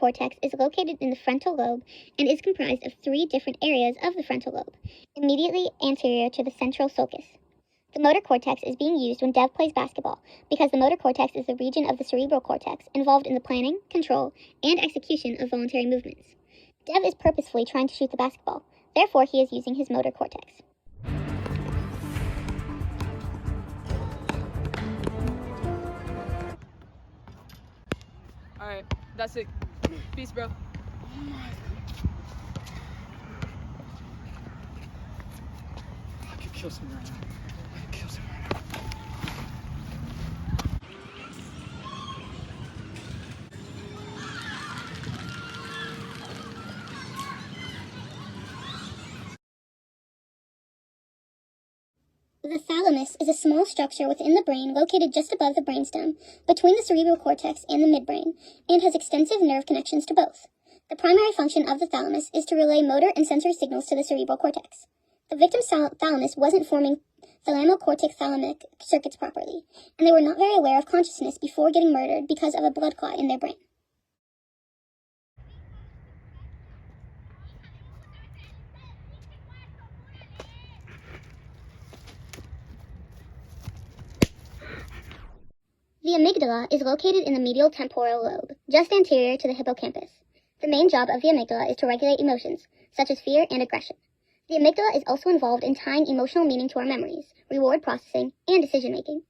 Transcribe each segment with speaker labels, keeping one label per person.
Speaker 1: cortex is located in the frontal lobe and is comprised of 3 different areas of the frontal lobe, immediately anterior to the central sulcus. The motor cortex is being used when Dev plays basketball because the motor cortex is the region of the cerebral cortex involved in the planning, control, and execution of voluntary movements. Dev is purposefully trying to shoot the basketball, therefore he is using his motor cortex.
Speaker 2: Alright, that's it. Peace, bro. I could kill someone right now.
Speaker 1: The thalamus is a small structure within the brain located just above the brainstem, between the cerebral cortex and the midbrain, and has extensive nerve connections to both. The primary function of the thalamus is to relay motor and sensory signals to the cerebral cortex. The victim's thalamus wasn't forming thalamocortic-thalamic circuits properly, and they were not very aware of consciousness before getting murdered because of a blood clot in their brain. The amygdala is located in the medial temporal lobe, just anterior to the hippocampus. The main job of the amygdala is to regulate emotions, such as fear and aggression. The amygdala is also involved in tying emotional meaning to our memories, reward processing, and decision-making.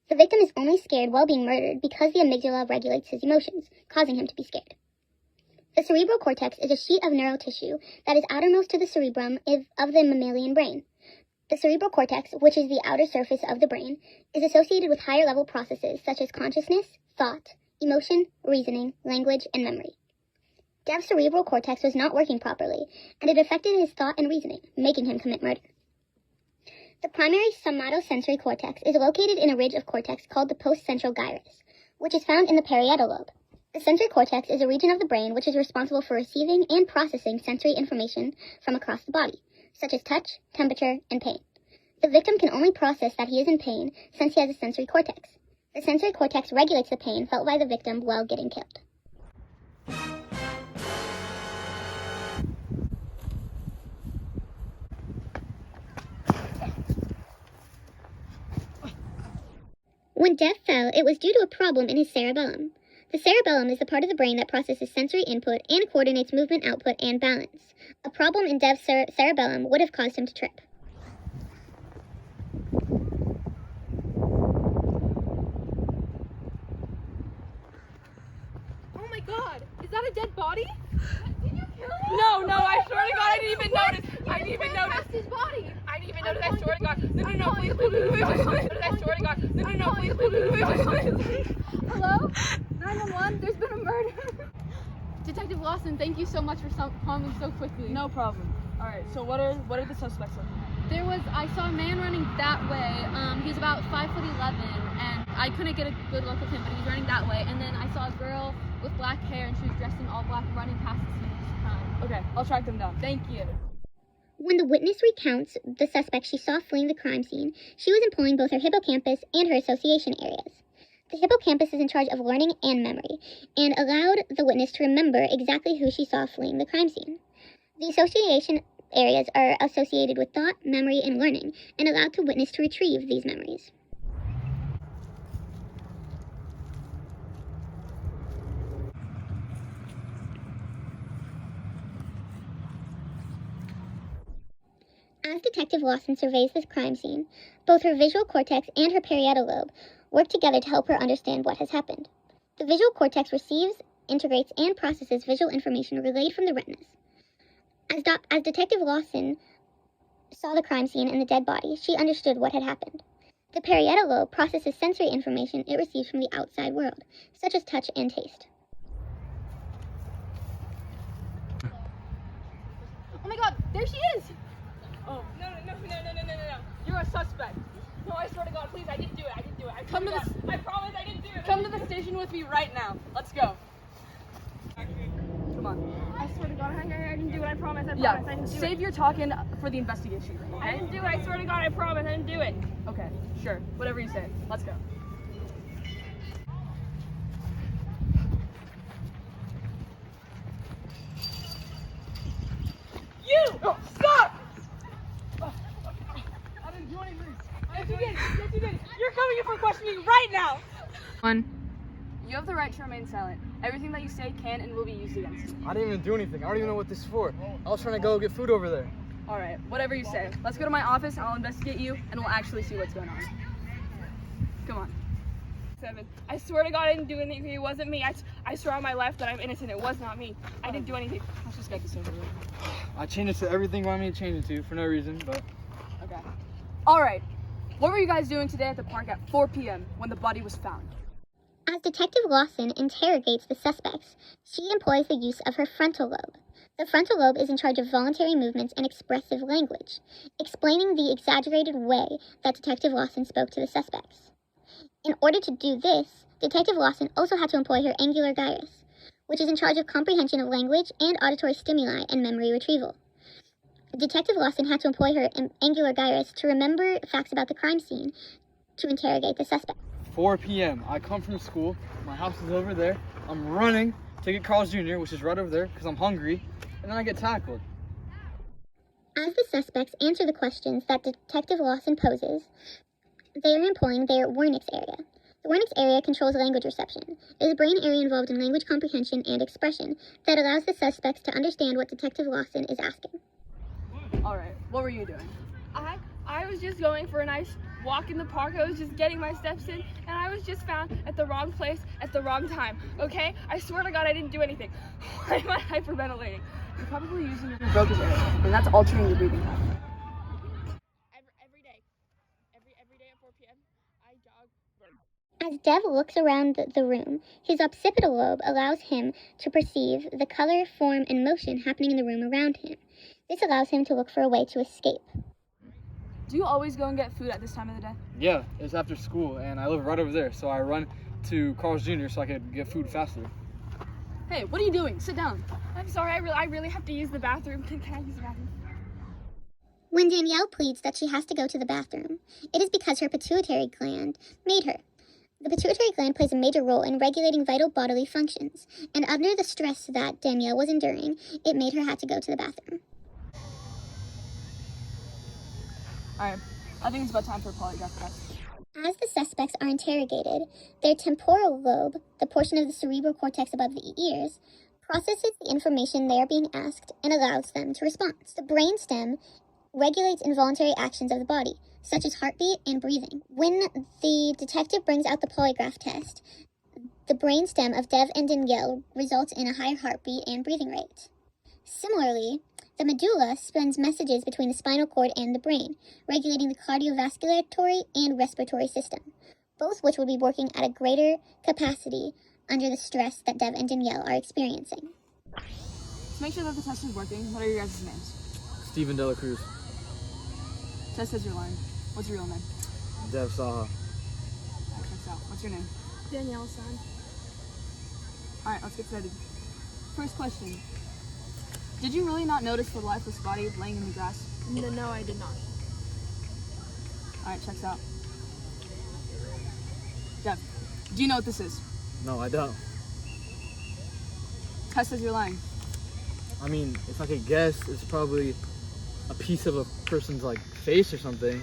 Speaker 1: The victim is only scared while being murdered because the amygdala regulates his emotions, causing him to be scared. The cerebral cortex is a sheet of neural tissue that is outermost to the cerebrum of the mammalian brain. The cerebral cortex, which is the outer surface of the brain, is associated with higher-level processes such as consciousness, thought, emotion, reasoning, language, and memory. Dev's cerebral cortex was not working properly, and it affected his thought and reasoning, making him commit murder. The primary somatosensory cortex is located in a ridge of cortex called the postcentral gyrus, which is found in the parietal lobe. The sensory cortex is a region of the brain which is responsible for receiving and processing sensory information from across the body, such as touch, temperature, and pain. The victim can only process that he is in pain since he has a sensory cortex. The sensory cortex regulates the pain felt by the victim while getting killed. When Dev fell, it was due to a problem in his cerebellum. The cerebellum is the part of the brain that processes sensory input and coordinates movement output and balance. A problem in Dev's cerebellum would have caused him to trip.
Speaker 3: Oh my god, is that a dead body? Did you kill him?
Speaker 2: No, I swear to God, I didn't even notice. I didn't even notice.
Speaker 3: His body.
Speaker 2: I didn't even notice. I swear to God. No, please. I swear to God. No, please.
Speaker 3: Hello? 911, there's been a murder. Detective Lawson, thank you so much for calling so quickly.
Speaker 2: No problem. Alright, so what are the suspects looking at?
Speaker 3: I saw a man running that way. He was about 5'11", and I couldn't get a good look at him, but he was running that way. And then I saw a girl with black hair, and she was dressed in all black, running past the scene of this crime.
Speaker 2: Okay, I'll track them down. Thank you.
Speaker 1: When the witness recounts the suspect she saw fleeing the crime scene, she was employing both her hippocampus and her association areas. The hippocampus is in charge of learning and memory, and allowed the witness to remember exactly who she saw fleeing the crime scene. The association areas are associated with thought, memory, and learning, and allowed the witness to retrieve these memories. As Detective Lawson surveys this crime scene, both her visual cortex and her parietal lobe work together to help her understand what has happened. The visual cortex receives, integrates, and processes visual information relayed from the retinas. As Detective Lawson saw the crime scene and the dead body, she understood what had happened. The parietal lobe processes sensory information it receives from the outside world, such as touch and taste.
Speaker 3: Oh my god, there she is!
Speaker 2: Oh, no. You're a suspect. No, I swear to God, please, I didn't do it. I promise I didn't do it. Come to the station with me right now. Let's go. Come on.
Speaker 3: I swear to God, I didn't do it. I promise. I didn't do it.
Speaker 2: Save your talking for the investigation, okay?
Speaker 3: I didn't do it. I swear to God, I promise. I didn't do it.
Speaker 2: Okay, sure. Whatever you say. Let's go. No, stop! I didn't do anything. Yes, you did. Yes, you did. You're coming in for questioning right now. You have the right to remain silent. Everything that you say can and will be used against you.
Speaker 4: I didn't even do anything. I don't even know what this is for. I was trying to go get food over there.
Speaker 2: All right, whatever you say. Let's go to my office and I'll investigate you and we'll actually see what's going on. Come on. 7. I swear to God I didn't do anything. It wasn't me. I swear on my life that I'm innocent. It was not me. I didn't do anything. Let's just get this over with.
Speaker 4: I changed it to everything you want me to change it to for no reason, but...
Speaker 2: Okay. All right. What were you guys doing today at the park at 4 p.m. when the body was found?
Speaker 1: As Detective Lawson interrogates the suspects, she employs the use of her frontal lobe. The frontal lobe is in charge of voluntary movements and expressive language, explaining the exaggerated way that Detective Lawson spoke to the suspects. In order to do this, Detective Lawson also had to employ her angular gyrus, which is in charge of comprehension of language and auditory stimuli and memory retrieval. Detective Lawson had to employ her angular gyrus to remember facts about the crime scene to interrogate the suspect.
Speaker 4: 4 p.m. I come from school. My house is over there. I'm running to get Carl's Jr., which is right over there, because I'm hungry. And then I get tackled.
Speaker 1: As the suspects answer the questions that Detective Lawson poses, they are employing their Wernicke's area. The Wernicke's area controls language reception. It is a brain area involved in language comprehension and expression that allows the suspects to understand what Detective Lawson is asking.
Speaker 2: All right. What were you doing? I was just going for a nice walk in the park. I was just getting my steps in, and I was just found at the wrong place at the wrong time, okay? I swear to God I didn't do anything. Why am I hyperventilating? You're probably using your focus area, and that's altering your breathing pattern. Every day at 4 p.m., I jog.
Speaker 1: As Dev looks around the room, his occipital lobe allows him to perceive the color, form, and motion happening in the room around him. This allows him to look for a way to escape.
Speaker 2: Do you always go and get food at this time of the day?
Speaker 4: Yeah, it's after school, and I live right over there, so I run to Carl's Jr. so I could get food faster.
Speaker 2: Hey, what are you doing? Sit down. I'm sorry, I really have to use the bathroom. Can I use the bathroom?
Speaker 1: When Danielle pleads that she has to go to the bathroom, it is because her pituitary gland made her. The pituitary gland plays a major role in regulating vital bodily functions, and under the stress that Danielle was enduring, it made her have to go to the bathroom.
Speaker 2: Alright, I think it's about time for a polygraph test.
Speaker 1: As the suspects are interrogated, their temporal lobe, the portion of the cerebral cortex above the ears, processes the information they are being asked and allows them to respond. The brainstem regulates involuntary actions of the body, such as heartbeat and breathing. When the detective brings out the polygraph test, the brainstem of Dev and Danielle results in a higher heartbeat and breathing rate. Similarly, the medulla sends messages between the spinal cord and the brain, regulating the cardiovasculatory and respiratory system, both which will be working at a greater capacity under the stress that Dev and Danielle are experiencing.
Speaker 2: To make sure that the test is working, what are your guys' names?
Speaker 4: Steven Dela Cruz.
Speaker 2: Test says your line. What's your real name?
Speaker 4: Dev Saha.
Speaker 2: Checks out. What's your name?
Speaker 3: Danielle, son.
Speaker 2: Alright, let's get started. First question. Did you really not notice the lifeless body laying in the grass?
Speaker 3: No, I did not.
Speaker 2: Alright, checks out. Jeff, do you know what this is?
Speaker 4: No, I don't.
Speaker 2: Test says you're lying.
Speaker 4: I mean, if I could guess, it's probably a piece of a person's, face or something.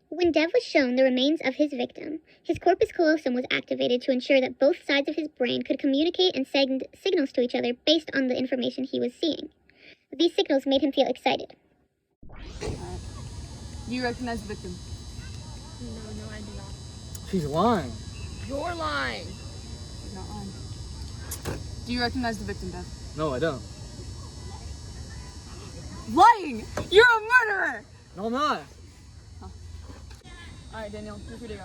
Speaker 1: When Dev was shown the remains of his victim, his corpus callosum was activated to ensure that both sides of his brain could communicate and send signals to each other based on the information he was seeing. These signals made him feel excited.
Speaker 2: Alright. Do you recognize the victim?
Speaker 3: No, I do not.
Speaker 4: She's lying.
Speaker 3: You're lying.
Speaker 2: He's not lying. Do you recognize the victim, Dev?
Speaker 4: No, I don't.
Speaker 2: Lying! You're a murderer!
Speaker 4: No, I'm not.
Speaker 2: Alright, Danielle, you're free to go.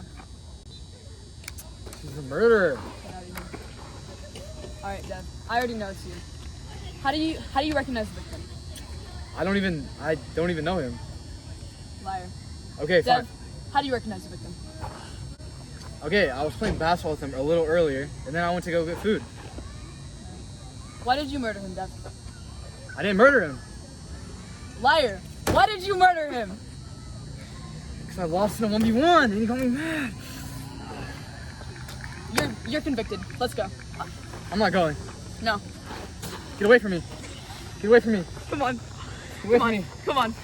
Speaker 4: She's a murderer.
Speaker 2: Get out of here. Alright, Dev, I already know it's you. How do you recognize the victim?
Speaker 4: I don't even know him.
Speaker 2: Liar.
Speaker 4: Okay,
Speaker 2: Dev,
Speaker 4: fine.
Speaker 2: how do you recognize the victim?
Speaker 4: Okay, I was playing basketball with him a little earlier, and then I went to go get food.
Speaker 2: Why did you murder him, Dev?
Speaker 4: I didn't murder him.
Speaker 2: Liar! Why did you murder him?
Speaker 4: Because I lost in a 1v1, and he got me mad.
Speaker 2: You're convicted. Let's go.
Speaker 4: I'm not going.
Speaker 2: No.
Speaker 4: Get away from me. Get away from me.
Speaker 2: Come on.
Speaker 4: Get away
Speaker 2: Come
Speaker 4: from
Speaker 2: on.
Speaker 4: me.
Speaker 2: Come on.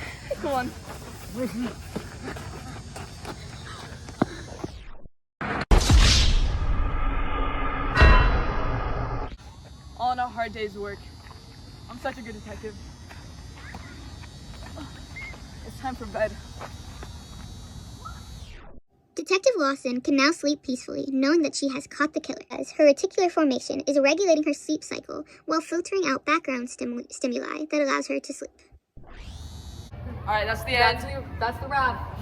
Speaker 2: Come on.
Speaker 4: Get away from me.
Speaker 2: All in a hard day's work. I'm such a good detective. It's time for bed.
Speaker 1: Detective Lawson can now sleep peacefully, knowing that she has caught the killer, as her reticular formation is regulating her sleep cycle while filtering out background stimuli that allows her to sleep.
Speaker 2: All right, that's the end.
Speaker 3: That's the wrap.